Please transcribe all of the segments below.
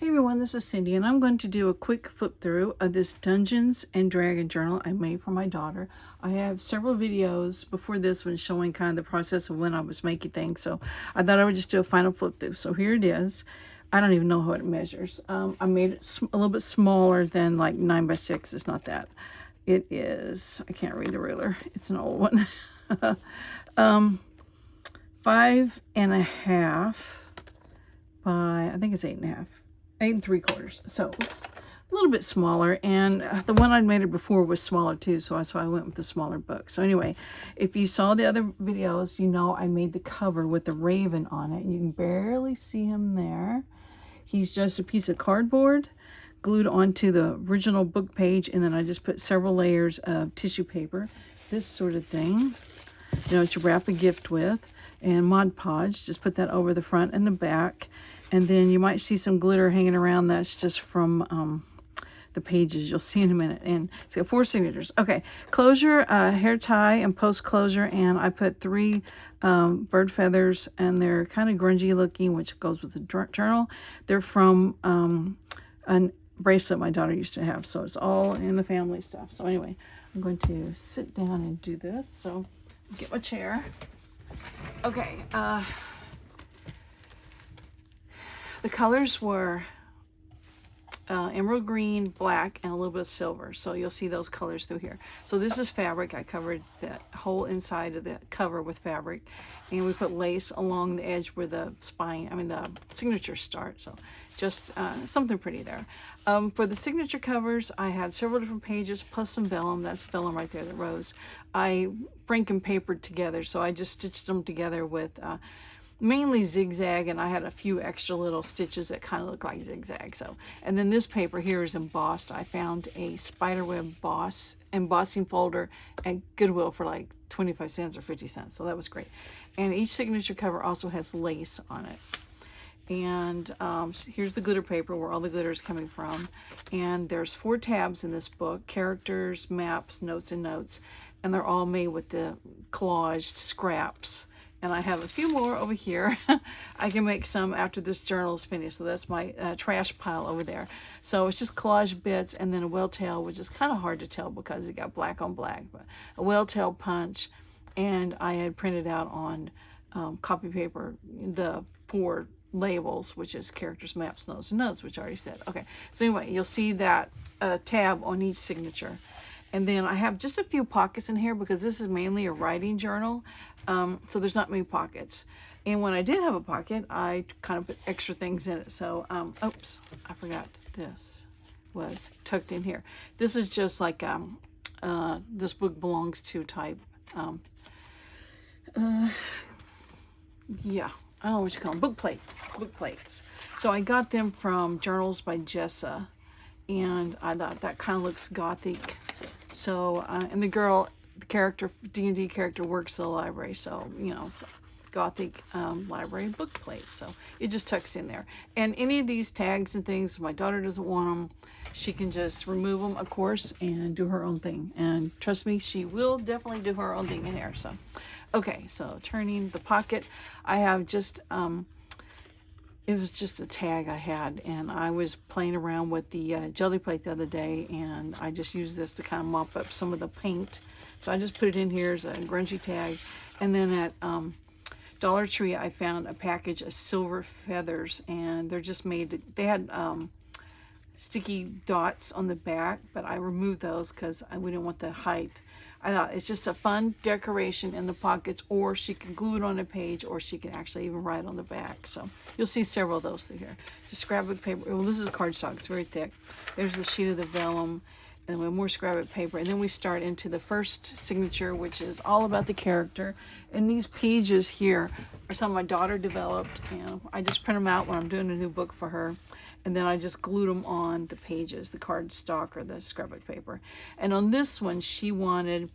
Hey everyone, this is Cindy, and I'm going to do a quick flip through of this Dungeons and Dragon journal I made for my daughter. I have several videos before this one showing kind of the process of when I was making things, so I thought I would just do a final flip through. So here it is. I don't even know how it measures. I made it a little bit smaller than like 9 by 6. It's not that. It is, I can't read the ruler. It's an old one. 5.5 by, I think it's 8.5. 8 3/4. So, oops, a little bit smaller. And the one I'd made it before was smaller too, so that's why I went with the smaller book. So anyway, if you saw the other videos, you know I made the cover with the raven on it. You can barely see him there. He's just a piece of cardboard glued onto the original book page, and then I just put several layers of tissue paper, this sort of thing, you know, to wrap a gift with, and Mod Podge. Just put that over the front and the back. And then you might see some glitter hanging around. That's just from the pages. You'll see in a minute. And it's got 4 signatures. Okay, closure, hair tie, and post closure. And I put 3 bird feathers, and they're kind of grungy looking, which goes with the journal. They're from a bracelet my daughter used to have. So it's all in the family stuff. So anyway, I'm going to sit down and do this. So get my chair. Okay, the colors were emerald green, black, and a little bit of silver. So you'll see those colors through here. So this is fabric. I covered the whole inside of the cover with fabric. And we put lace along the edge where the spine, the signatures start. So just something pretty there. For the signature covers, I had several different pages plus some vellum. That's vellum right there, the rose. I Franken papered together. So I just stitched them together with mainly zigzag, and I had a few extra little stitches that kind of look like zigzag. So, and then this paper here is embossed. I found a spiderweb embossing folder at Goodwill for like 25 cents or 50 cents. So that was great. And each signature cover also has lace on it. And here's the glitter paper where all the glitter is coming from. And there's 4 tabs in this book: characters, maps, notes, and notes. And they're all made with the collaged scraps. And I have a few more over here. I can make some after this journal is finished. So that's my trash pile over there. So it's just collage bits, and then a whale tail, which is kind of hard to tell because it got black on black. But a whale tail punch, and I had printed out on copy paper the 4 labels, which is characters, maps, notes, and notes, which I already said. Okay, so anyway, you'll see that tab on each signature. And then I have just a few pockets in here because this is mainly a writing journal. So there's not many pockets. And when I did have a pocket, I kind of put extra things in it. So, oops, I forgot this was tucked in here. This is just like this book belongs to type. Yeah, I don't know what you call them. Book plates. So I got them from Journals by Jessa. And I thought that kind of looks gothic. So, and the character, D&D character, works at the library, so, you know, so gothic library book plate. So it just tucks in there. And any of these tags and things, if my daughter doesn't want them, she can just remove them, of course, and do her own thing. And trust me, she will definitely do her own thing in there. So, okay, so turning the pocket, I have just... it was just a tag I had, and I was playing around with the jelly plate the other day, and I just used this to kind of mop up some of the paint. So I just put it in here as a grungy tag. And then at Dollar Tree, I found a package of silver feathers, and they're just made, they had sticky dots on the back, but I removed those because we didn't want the height. I thought it's just a fun decoration in the pockets, or she can glue it on a page, or she can actually even write on the back. So you'll see several of those through here. Just scrapbook paper. Well, this is cardstock. It's very thick. There's the sheet of the vellum, and we have more scrapbook paper. And then we start into the first signature, which is all about the character. And these pages here are some my daughter developed, and I just print them out when I'm doing a new book for her. And then I just glued them on the pages, the cardstock or the scrapbook paper. And on this one, she wanted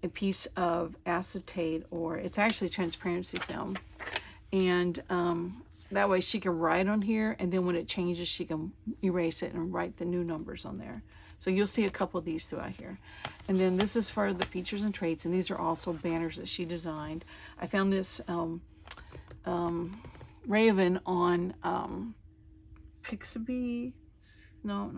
a piece of acetate, or it's actually transparency film. And that way she can write on here, and then when it changes, she can erase it and write the new numbers on there. So you'll see a couple of these throughout here. And then this is for the features and traits, and these are also banners that she designed. I found this raven on Pixabay. No.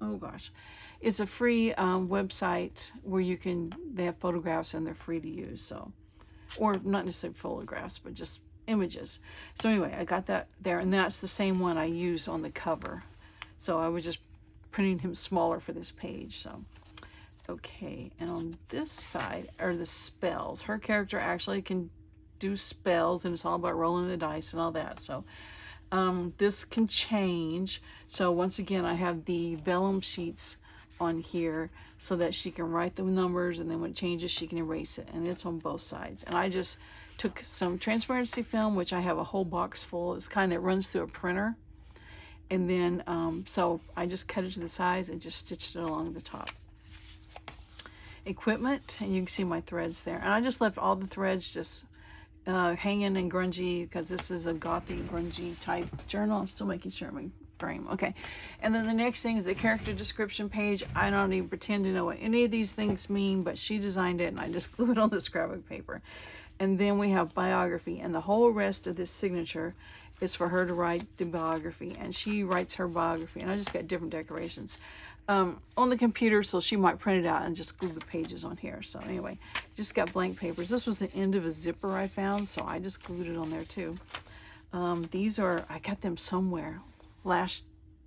Oh gosh. It's a free website where they have photographs and they're free to use. So, or not necessarily photographs, but just images. So anyway, I got that there, and that's the same one I use on the cover. So I was just printing him smaller for this page. So, okay. And on this side are the spells. Her character actually can do spells, and it's all about rolling the dice and all that. So this can change. So once again, I have the vellum sheets on here so that she can write the numbers, and then when it changes, she can erase it. And it's on both sides. And I just took some transparency film, which I have a whole box full. It's kind that runs through a printer. And then, so I just cut it to the size and just stitched it along the top. Equipment, and you can see my threads there. And I just left all the threads just hanging and grungy, because this is a gothy, grungy type journal. I'm still making sure my frame. Okay. And then the next thing is the character description page. I don't even pretend to know what any of these things mean, but she designed it, and I just glued it on the scrapbook paper. And then we have biography, and the whole rest of this signature is for her to write the biography, and she writes her biography. And I just got different decorations on the computer, so she might print it out and just glue the pages on here. So anyway, just got blank papers. This was the end of a zipper I found, so I just glued it on there too. These are, I got them somewhere a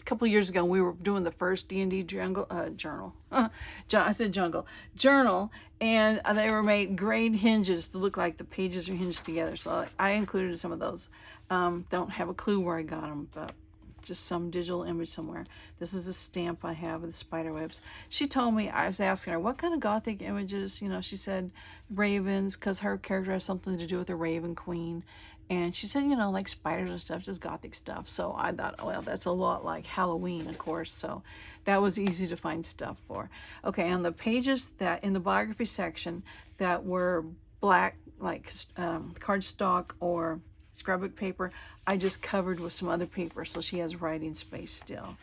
couple of years ago. We were doing the first D&D journal. I said journal, and they were made grade hinges to look like the pages are hinged together. So I included some of those. Don't have a clue where I got them, but just some digital image somewhere. This is a stamp I have of the spider webs. She told me, I was asking her, what kind of gothic images? You know, she said ravens, because her character has something to do with the Raven Queen. And she said, you know, like spiders and stuff, just gothic stuff. So I thought, well, that's a lot like Halloween, of course. So that was easy to find stuff for. Okay, on the pages that in the biography section that were black, like cardstock or scrapbook paper, I just covered with some other paper, so she has writing space still.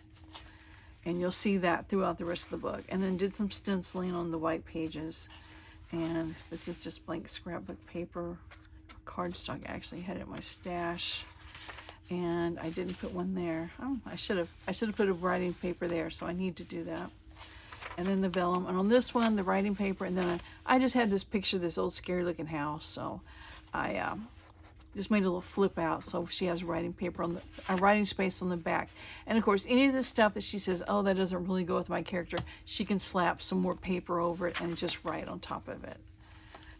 And you'll see that throughout the rest of the book. And then did some stenciling on the white pages. And this is just blank scrapbook paper. Cardstock. I actually had it in my stash, and I didn't put one there. Oh, I should have put a writing paper there, so I need to do that. And then the vellum, and on this one, the writing paper, and then I just had this picture of this old scary looking house, so I just made a little flip out, so she has writing paper on the writing space on the back. And of course, any of this stuff that she says, oh, that doesn't really go with my character, she can slap some more paper over it and just write on top of it.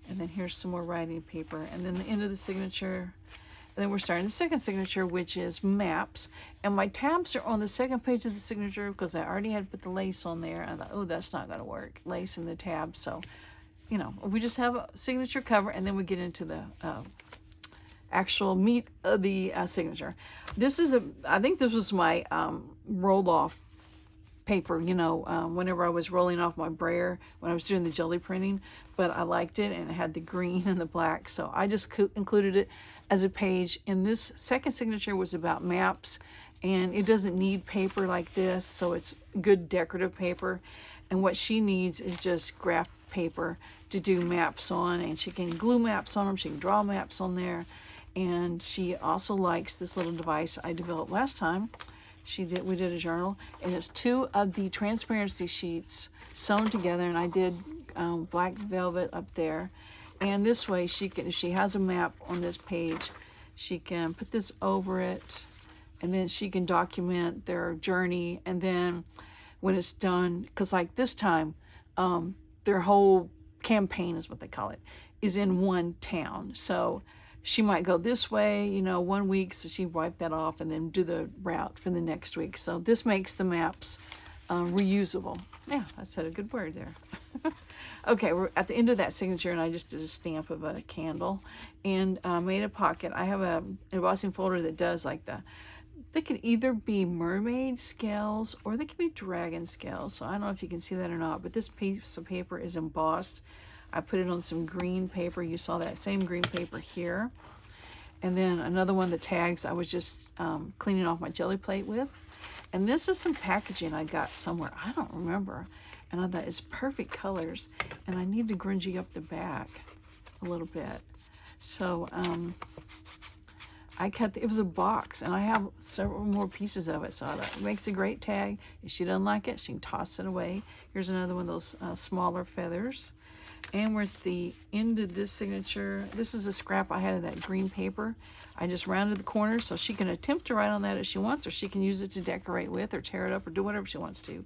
And then here's some more writing paper, and then the end of the signature. And then we're starting the second signature, which is maps. And my tabs are on the second page of the signature because I already had put the lace on there. I thought, oh, that's not going to work. Lace in the tab. So, you know, we just have a signature cover, and then we get into the actual meat of the signature. This is I think this was my roll off paper, you know, whenever I was rolling off my brayer when I was doing the jelly printing, but I liked it, and it had the green and the black, so I just included it as a page. And this second signature was about maps, and it doesn't need paper like this, so it's good decorative paper. And what she needs is just graph paper to do maps on, and she can glue maps on them, she can draw maps on there. And she also likes this little device I developed last time. We did a journal, and it's 2 of the transparency sheets sewn together, and I did black velvet up there. And this way she can, if she has a map on this page, she can put this over it, and then she can document their journey. And then when it's done, because like this time, their whole campaign is what they call it, is in one town. So she might go this way, you know, 1 week, so she wipe that off and then do the route for the next week. So this makes the maps reusable. Yeah, I said a good word there. Okay, we're at the end of that signature, and I just did a stamp of a candle and made a pocket. I have an embossing folder that does like they can either be mermaid scales or they can be dragon scales. So I don't know if you can see that or not, but this piece of paper is embossed. I put it on some green paper. You saw that same green paper here. And then another one, the tags, I was just cleaning off my jelly plate with. And this is some packaging I got somewhere. I don't remember. And I thought it's perfect colors. And I need to grungy up the back a little bit. So it was a box, and I have several more pieces of it, so it makes a great tag. If she doesn't like it, she can toss it away. Here's another one of those smaller feathers. And we're at the end of this signature. This is a scrap I had of that green paper. I just rounded the corners so she can attempt to write on that if she wants, or she can use it to decorate with, or tear it up, or do whatever she wants to.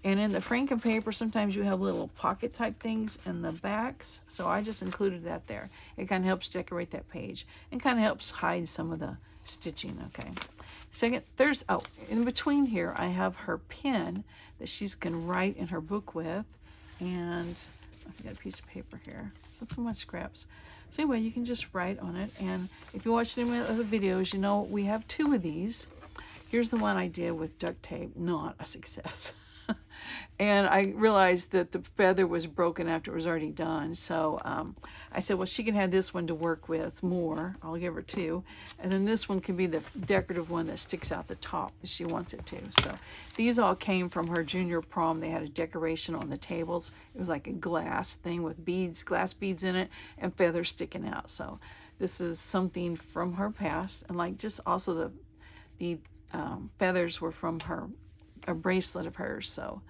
And in the Franken paper, sometimes you have little pocket type things in the backs, so I just included that there. It kind of helps decorate that page and kind of helps hide some of the stitching. Okay. Second, in between here, I have her pen that she's going to write in her book with, and I've got a piece of paper here. So some of my scraps. So anyway, you can just write on it. And if you watch any of my other videos, you know we have 2 of these. Here's the one I did with duct tape. Not a success. And I realized that the feather was broken after it was already done. So I said, well, she can have this one to work with more. I'll give her 2. And then this one can be the decorative one that sticks out the top if she wants it to. So these all came from her junior prom. They had a decoration on the tables. It was like a glass thing with beads, glass beads in it, and feathers sticking out. So this is something from her past. And like just also the feathers were from a bracelet of hers. So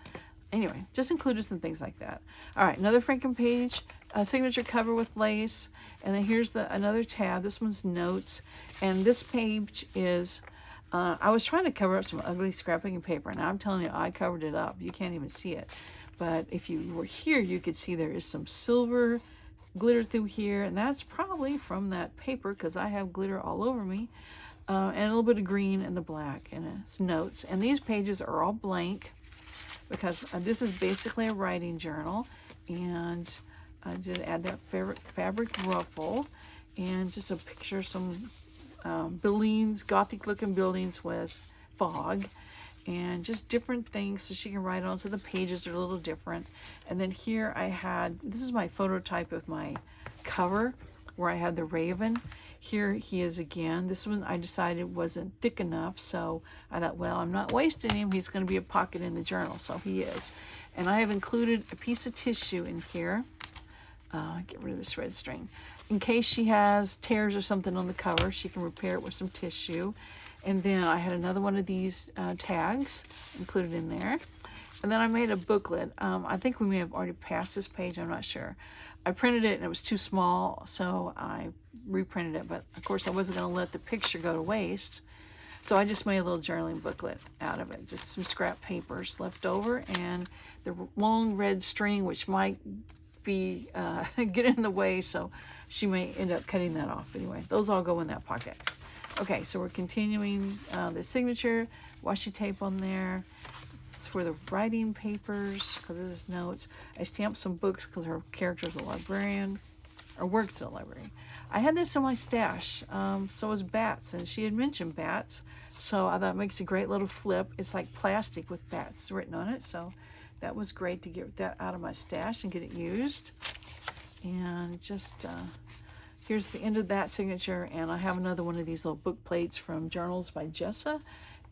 anyway, just included some things like that. All right, another Franken page, a signature cover with lace, and then here's another tab. This one's notes, and this page is I was trying to cover up some ugly scrapbooking paper, and I'm telling you, I covered it up. You can't even see it, but if you were here, you could see there is some silver glitter through here, and that's probably from that paper because I have glitter all over me. And a little bit of green and the black, and it's notes. And these pages are all blank because this is basically a writing journal. And I did add that fabric ruffle and just a picture of some buildings, gothic looking buildings with fog and just different things so she can write on. So the pages are a little different. And then here this is my phototype of my cover where I had the raven. Here he is again. This one I decided wasn't thick enough, so I thought, well, I'm not wasting him. He's going to be a pocket in the journal, so he is. And I have included a piece of tissue in here. Get rid of this red string. In case she has tears or something on the cover, she can repair it with some tissue. And then I had another one of these tags included in there. And then I made a booklet. I think we may have already passed this page. I'm not sure. I printed it and it was too small, so I reprinted it. But of course, I wasn't going to let the picture go to waste. So I just made a little journaling booklet out of it. Just some scrap papers left over and the long red string, which might be get in the way. So she may end up cutting that off. Anyway, those all go in that pocket. Okay, so we're continuing the signature, washi tape on there. For the writing papers, because this is notes. I stamped some books because her character's a librarian, or works at a library. I had this in my stash, so was bats, and she had mentioned bats, so I thought it makes a great little flip. It's like plastic with bats written on it, so that was great to get that out of my stash and get it used. And just here's the end of that signature, and I have another one of these little book plates from Journals by Jessa.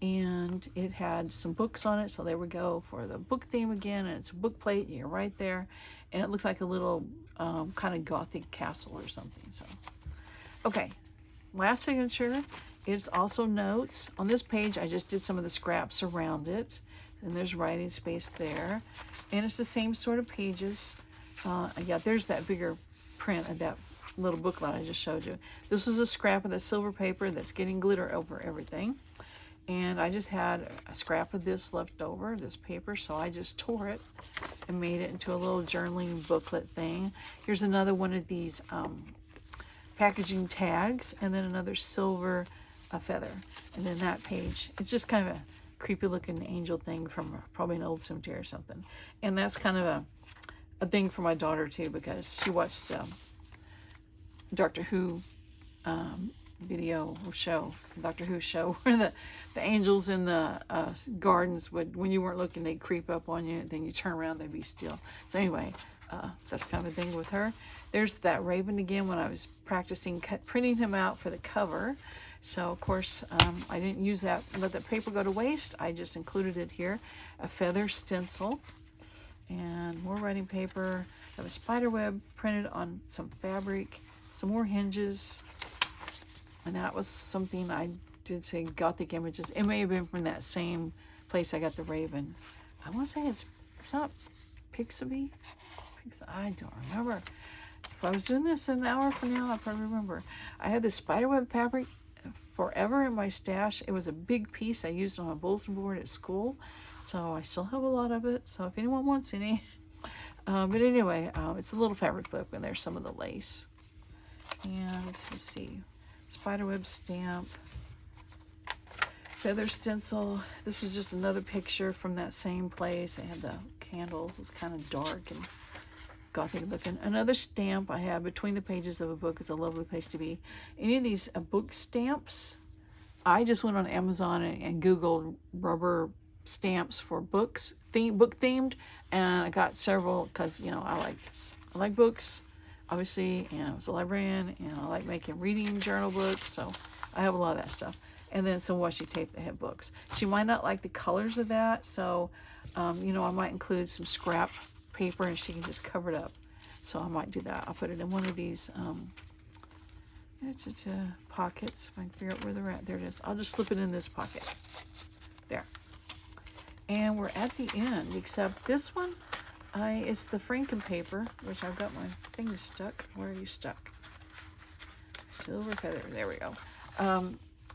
And it had some books on it, so there we go for the book theme again, and it's a book plate, you're right there, and it looks like a little kind of gothic castle or something. So okay, last signature is also notes. On this page I just did some of the scraps around it, and there's writing space there, and it's the same sort of pages. Yeah, there's that bigger print of that little booklet I just showed you. This was a scrap of the silver paper that's getting glitter over everything. And I just had a scrap of this left over, this paper, so I just tore it and made it into a little journaling booklet thing. Here's another one of these packaging tags, and then another silver feather. And then that page, it's just kind of a creepy looking angel thing from probably an old cemetery or something. And that's kind of a thing for my daughter too, because she watched Doctor Who video or show, Doctor Who show, where the angels in the gardens would, when you weren't looking, they'd creep up on you, and then you turn around, they'd be still. So anyway, that's kind of a thing with her. There's that raven again when I was practicing printing him out for the cover. So of course I didn't use that, let that paper go to waste. I just included it here. A feather stencil and more writing paper. I have a spider web printed on some fabric, some more hinges. And that was something I did say, Gothic Images. It may have been from that same place I got the Raven. I want to say it's not Pixabay. I don't remember. If I was doing this an hour from now, I'd probably remember. I had this spiderweb fabric forever in my stash. It was a big piece I used on a bulletin board at school. So I still have a lot of it. So if anyone wants any. But anyway, it's a little fabric flip, and there's some of the lace. And let's see. Spiderweb stamp. Feather stencil. This was just another picture from that same place. They had the candles. It's kind of dark and Gothic looking. Another stamp I have between the pages of a book is a lovely place to be. Any of these book stamps, I just went on Amazon and Googled rubber stamps for books, book themed, and I got several because, you know, I like books, obviously, and I was a librarian, and I like making reading journal books, so I have a lot of that stuff. And then some washi tape that had books. She might not like the colors of that, so, you know, I might include some scrap paper and she can just cover it up. So I might do that. I'll put it in one of these pockets, if I can figure out where they're at. There it is. I'll just slip it in this pocket. There. And we're at the end, except this one, it's the Franken paper, which I've got my thing stuck. Where are you stuck? Silver feather. There we go.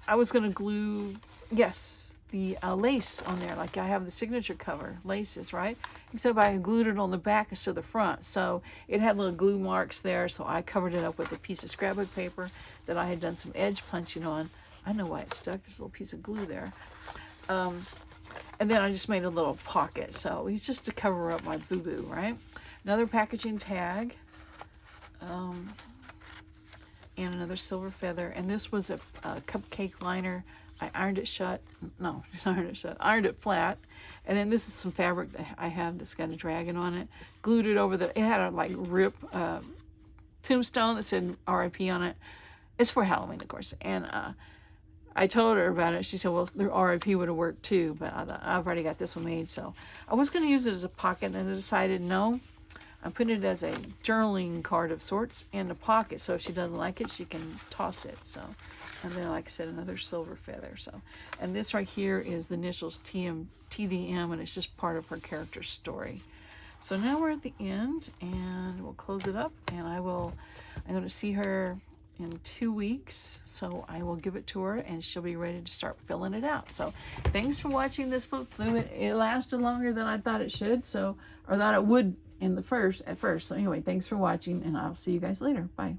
I was going to glue, yes, the lace on there. Like I have the signature cover laces, right? Except I glued it on the back instead of the front. So it had little glue marks there. So I covered it up with a piece of scrapbook paper that I had done some edge punching on. I know why it's stuck. There's a little piece of glue there. And then I just made a little pocket. So it's just to cover up my boo-boo, right? Another packaging tag. And another silver feather. And this was a cupcake liner. I ironed it shut. No, ironed it shut. Ironed it flat. And then this is some fabric that I have that's got a dragon on it. Glued it over it had a like rip tombstone that said RIP on it. It's for Halloween, of course. And I told her about it. She said, well, the RIP would have worked too. But I thought, I've already got this one made. So I was going to use it as a pocket. And then I decided, no. I'm putting it as a journaling card of sorts in the pocket. So if she doesn't like it, she can toss it. So, and then, like I said, another silver feather. So, and this right here is the initials TDM, and it's just part of her character's story. So now we're at the end, and we'll close it up. And I'm going to see her in 2 weeks. So I will give it to her, and she'll be ready to start filling it out. So thanks for watching this flip through. It lasted longer than I thought it should. So, or thought it would at first. So anyway, thanks for watching, and I'll see you guys later. Bye.